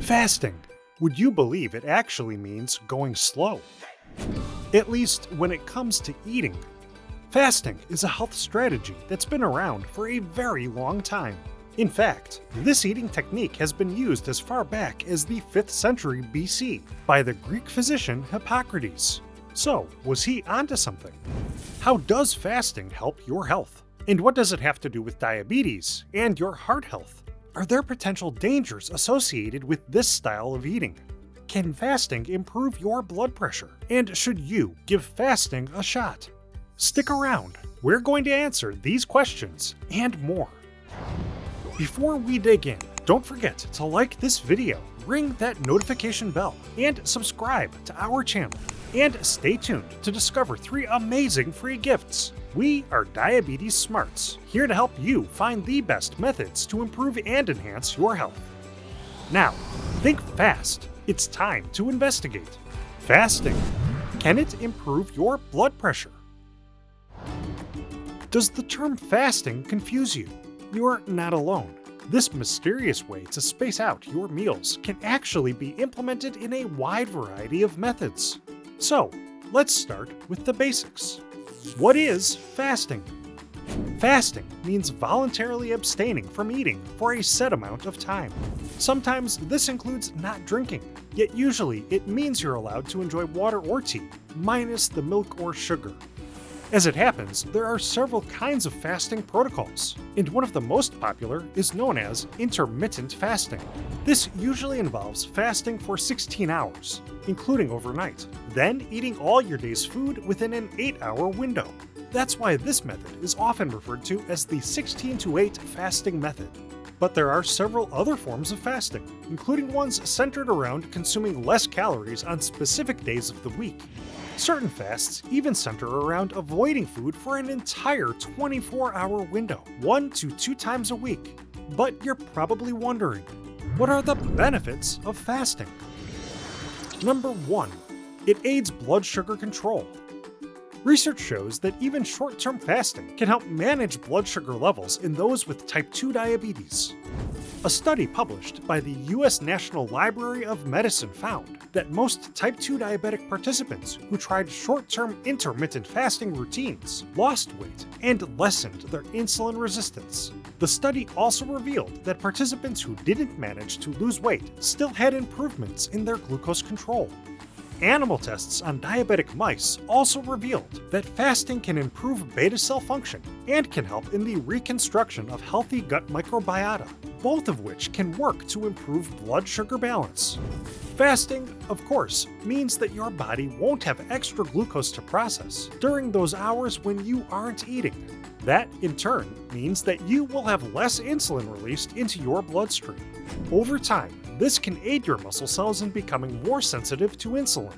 Fasting. Would you believe it actually means going slow? At least when it comes to eating. Fasting is a health strategy that's been around for a very long time. In fact, this eating technique has been used as far back as the 5th century BC by the Greek physician Hippocrates. So, was he onto something? How does fasting help your health? And what does it have to do with diabetes and your heart health? Are there potential dangers associated with this style of eating? Can fasting improve your blood pressure? And should you give fasting a shot? Stick around. We're going to answer these questions and more. Before we dig in, don't forget to like this video, ring that notification bell, and subscribe to our channel. And stay tuned to discover 3 amazing free gifts. We are Diabetes Smarts, here to help you find the best methods to improve and enhance your health. Now, think fast. It's time to investigate. Fasting. Can it improve your blood pressure? Does the term fasting confuse you? You're not alone. This mysterious way to space out your meals can actually be implemented in a wide variety of methods. So, let's start with the basics. What is fasting? Fasting means voluntarily abstaining from eating for a set amount of time. Sometimes this includes not drinking, yet usually it means you're allowed to enjoy water or tea, minus the milk or sugar. As it happens, there are several kinds of fasting protocols, and one of the most popular is known as intermittent fasting. This usually involves fasting for 16 hours, including overnight, then eating all your day's food within an 8-hour window. That's why this method is often referred to as the 16-8 fasting method. But there are several other forms of fasting, including ones centered around consuming less calories on specific days of the week. Certain fasts even center around avoiding food for an entire 24-hour window, 1 to 2 times a week. But you're probably wondering, what are the benefits of fasting? Number 1. It aids blood sugar control. Research shows that even short-term fasting can help manage blood sugar levels in those with type 2 diabetes. A study published by the U.S. National Library of Medicine found that most type 2 diabetic participants who tried short-term intermittent fasting routines lost weight and lessened their insulin resistance. The study also revealed that participants who didn't manage to lose weight still had improvements in their glucose control. Animal tests on diabetic mice also revealed that fasting can improve beta cell function and can help in the reconstruction of healthy gut microbiota, both of which can work to improve blood sugar balance. Fasting, of course, means that your body won't have extra glucose to process during those hours when you aren't eating. That, in turn, means that you will have less insulin released into your bloodstream. Over time, this can aid your muscle cells in becoming more sensitive to insulin.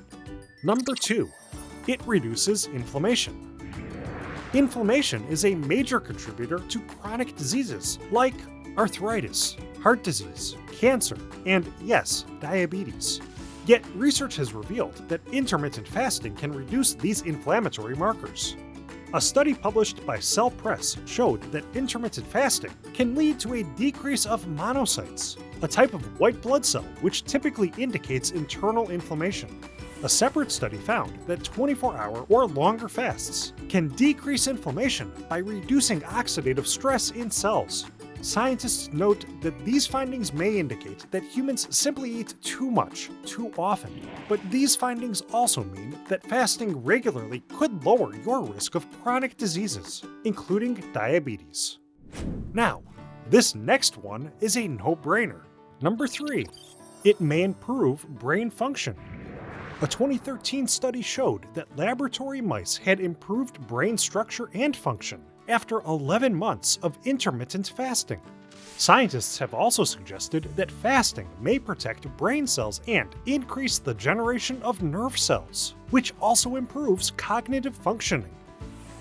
Number 2. It reduces inflammation. Inflammation is a major contributor to chronic diseases like arthritis, heart disease, cancer, and yes, diabetes. Yet research has revealed that intermittent fasting can reduce these inflammatory markers. A study published by Cell Press showed that intermittent fasting can lead to a decrease of monocytes, a type of white blood cell which typically indicates internal inflammation. A separate study found that 24-hour or longer fasts can decrease inflammation by reducing oxidative stress in cells. Scientists note that these findings may indicate that humans simply eat too much, too often. But these findings also mean that fasting regularly could lower your risk of chronic diseases, including diabetes. Now, this next one is a no-brainer. Number 3. It may improve brain function. A 2013 study showed that laboratory mice had improved brain structure and function after 11 months of intermittent fasting. Scientists have also suggested that fasting may protect brain cells and increase the generation of nerve cells, which also improves cognitive functioning.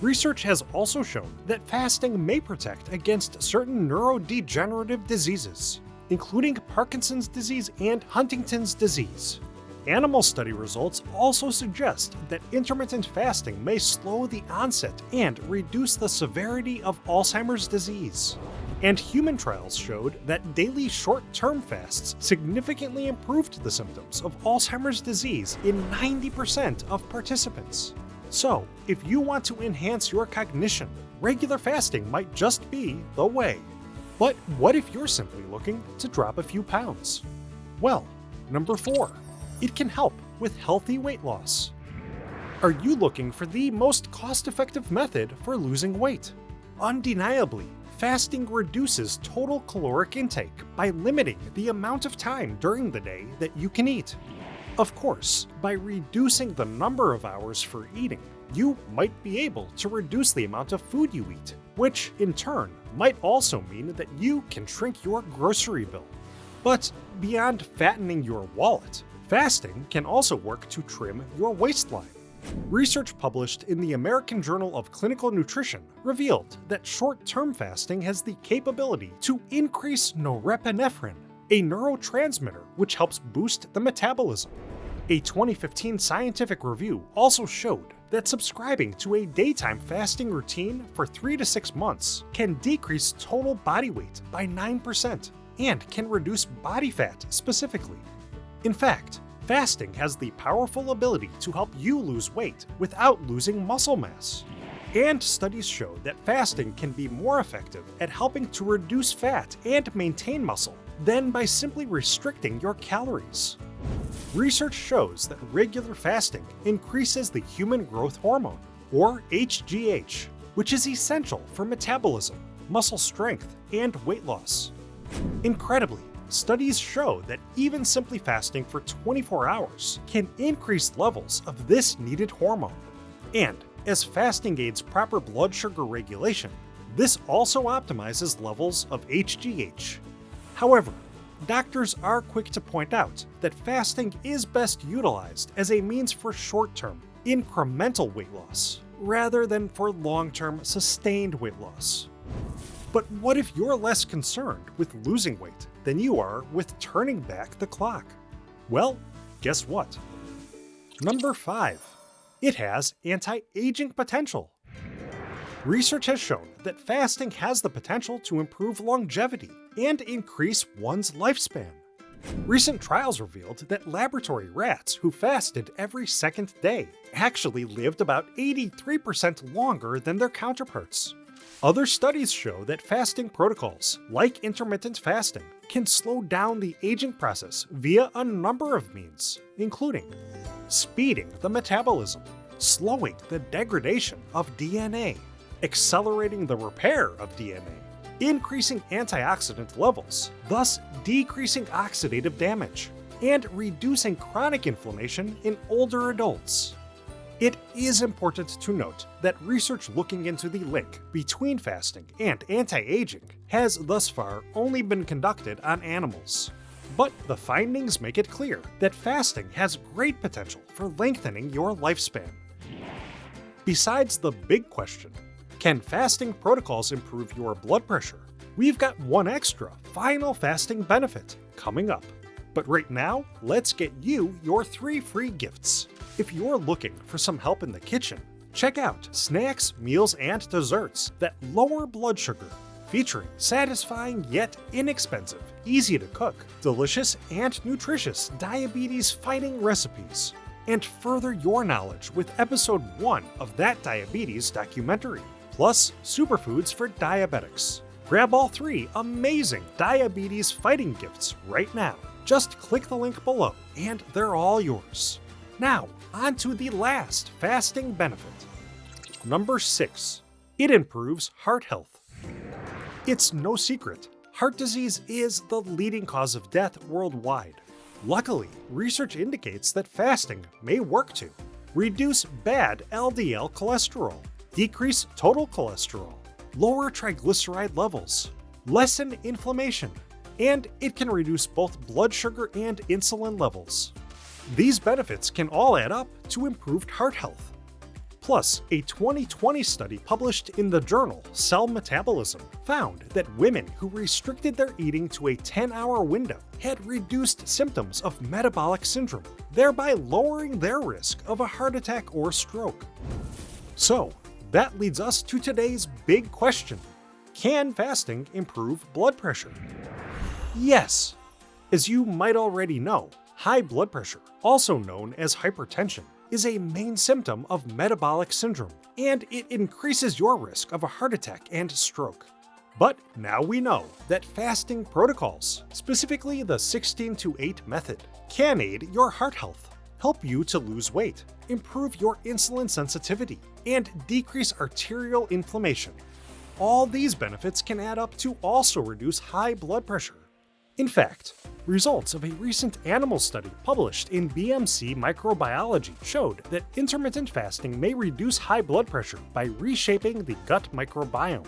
Research has also shown that fasting may protect against certain neurodegenerative diseases, including Parkinson's disease and Huntington's disease. Animal study results also suggest that intermittent fasting may slow the onset and reduce the severity of Alzheimer's disease. And human trials showed that daily short-term fasts significantly improved the symptoms of Alzheimer's disease in 90% of participants. So, if you want to enhance your cognition, regular fasting might just be the way. But what if you're simply looking to drop a few pounds? Well, number 4, it can help with healthy weight loss. Are you looking for the most cost-effective method for losing weight? Undeniably, fasting reduces total caloric intake by limiting the amount of time during the day that you can eat. Of course, by reducing the number of hours for eating, you might be able to reduce the amount of food you eat, which in turn might also mean that you can shrink your grocery bill. But beyond fattening your wallet, fasting can also work to trim your waistline. Research published in the American Journal of Clinical Nutrition revealed that short-term fasting has the capability to increase norepinephrine, a neurotransmitter which helps boost the metabolism. A 2015 scientific review also showed that subscribing to a daytime fasting routine for 3 to 6 months can decrease total body weight by 9% and can reduce body fat specifically. In fact, fasting has the powerful ability to help you lose weight without losing muscle mass. And studies show that fasting can be more effective at helping to reduce fat and maintain muscle than by simply restricting your calories. Research shows that regular fasting increases the human growth hormone, or HGH, which is essential for metabolism, muscle strength, and weight loss. Incredibly, studies show that even simply fasting for 24 hours can increase levels of this needed hormone. And as fasting aids proper blood sugar regulation, this also optimizes levels of HGH. However, doctors are quick to point out that fasting is best utilized as a means for short-term, incremental weight loss, rather than for long-term, sustained weight loss. But what if you're less concerned with losing weight than you are with turning back the clock? Well, guess what? Number 5. It has anti-aging potential. Research has shown that fasting has the potential to improve longevity and increase one's lifespan. Recent trials revealed that laboratory rats who fasted every second day actually lived about 83% longer than their counterparts. Other studies show that fasting protocols, like intermittent fasting, can slow down the aging process via a number of means, including speeding the metabolism, slowing the degradation of DNA, accelerating the repair of DNA, increasing antioxidant levels, thus decreasing oxidative damage, and reducing chronic inflammation in older adults. It is important to note that research looking into the link between fasting and anti-aging has thus far only been conducted on animals. But the findings make it clear that fasting has great potential for lengthening your lifespan. Besides the big question, can fasting protocols improve your blood pressure? We've got one extra final fasting benefit coming up. But right now, let's get you your 3 free gifts. If you're looking for some help in the kitchen, check out Snacks, Meals, and Desserts that lower blood sugar, featuring satisfying yet inexpensive, easy to cook, delicious and nutritious diabetes-fighting recipes. And further your knowledge with episode 1 of that diabetes documentary, plus superfoods for diabetics. Grab all 3 amazing diabetes-fighting gifts right now. Just click the link below, and they're all yours. Now, on to the last fasting benefit. Number 6. It improves heart health. It's no secret, heart disease is the leading cause of death worldwide. Luckily, research indicates that fasting may work to reduce bad LDL cholesterol, decrease total cholesterol, lower triglyceride levels, lessen inflammation, and it can reduce both blood sugar and insulin levels. These benefits can all add up to improved heart health. Plus, a 2020 study published in the journal Cell Metabolism found that women who restricted their eating to a 10-hour window had reduced symptoms of metabolic syndrome, thereby lowering their risk of a heart attack or stroke. So, that leads us to today's big question. Can fasting improve blood pressure? Yes. As you might already know, high blood pressure, also known as hypertension, is a main symptom of metabolic syndrome, and it increases your risk of a heart attack and stroke. But now we know that fasting protocols, specifically the 16-8 method, can aid your heart health, help you to lose weight, improve your insulin sensitivity, and decrease arterial inflammation. All these benefits can add up to also reduce high blood pressure. In fact, results of a recent animal study published in BMC Microbiology showed that intermittent fasting may reduce high blood pressure by reshaping the gut microbiome.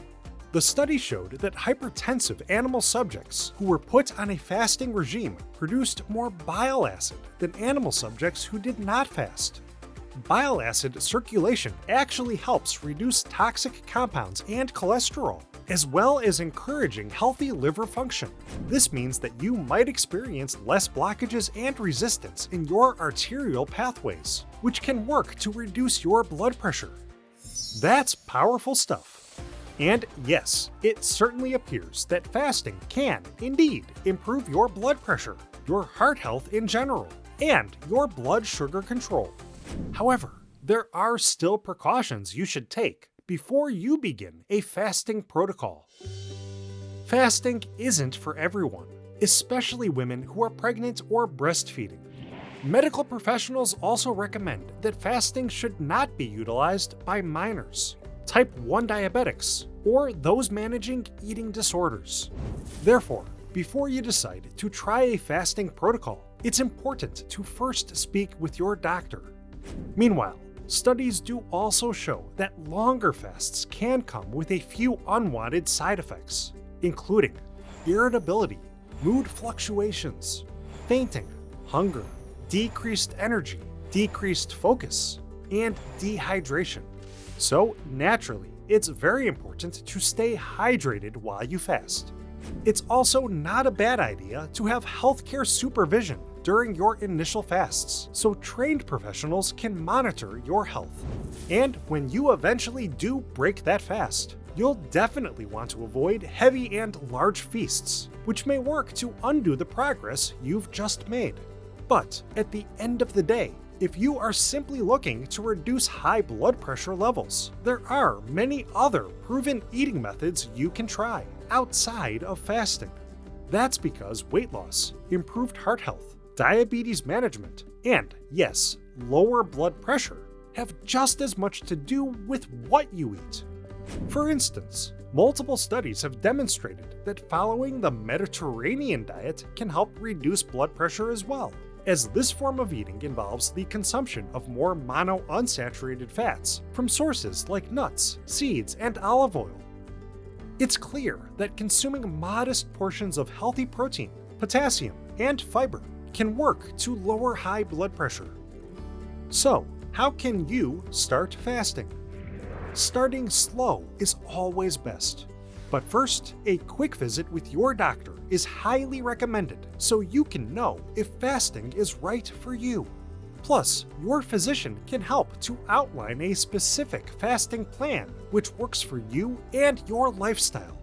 The study showed that hypertensive animal subjects who were put on a fasting regime produced more bile acid than animal subjects who did not fast. Bile acid circulation actually helps reduce toxic compounds and cholesterol, as well as encouraging healthy liver function. This means that you might experience less blockages and resistance in your arterial pathways, which can work to reduce your blood pressure. That's powerful stuff. And yes, it certainly appears that fasting can, indeed, improve your blood pressure, your heart health in general, and your blood sugar control. However, there are still precautions you should take before you begin a fasting protocol. Fasting isn't for everyone, especially women who are pregnant or breastfeeding. Medical professionals also recommend that fasting should not be utilized by minors, type 1 diabetics, or those managing eating disorders. Therefore, before you decide to try a fasting protocol, it's important to first speak with your doctor. Meanwhile, studies do also show that longer fasts can come with a few unwanted side effects, including irritability, mood fluctuations, fainting, hunger, decreased energy, decreased focus, and dehydration. So naturally, it's very important to stay hydrated while you fast. It's also not a bad idea to have healthcare supervision during your initial fasts, so trained professionals can monitor your health. And when you eventually do break that fast, you'll definitely want to avoid heavy and large feasts, which may work to undo the progress you've just made. But at the end of the day, if you are simply looking to reduce high blood pressure levels, there are many other proven eating methods you can try outside of fasting. That's because weight loss, improved heart health, diabetes management, and yes, lower blood pressure have just as much to do with what you eat. For instance, multiple studies have demonstrated that following the Mediterranean diet can help reduce blood pressure as well, as this form of eating involves the consumption of more monounsaturated fats from sources like nuts, seeds, and olive oil. It's clear that consuming modest portions of healthy protein, potassium, and fiber can work to lower high blood pressure. So, how can you start fasting? Starting slow is always best. But first, a quick visit with your doctor is highly recommended so you can know if fasting is right for you. Plus, your physician can help to outline a specific fasting plan which works for you and your lifestyle.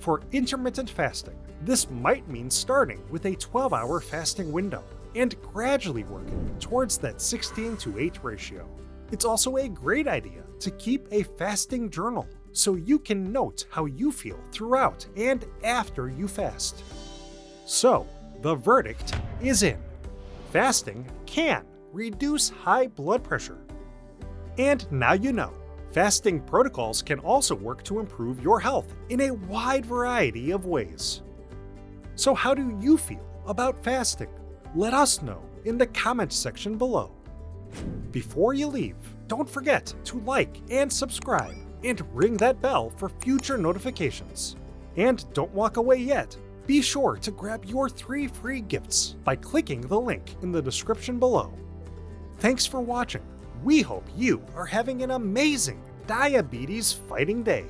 For intermittent fasting, this might mean starting with a 12-hour fasting window and gradually working towards that 16-8 ratio. It's also a great idea to keep a fasting journal so you can note how you feel throughout and after you fast. So, the verdict is in. Fasting can reduce high blood pressure. And now you know, fasting protocols can also work to improve your health in a wide variety of ways. So how do you feel about fasting? Let us know in the comments section below. Before you leave, don't forget to like and subscribe and ring that bell for future notifications. And don't walk away yet. Be sure to grab your 3 free gifts by clicking the link in the description below. Thanks for watching. We hope you are having an amazing diabetes fighting day.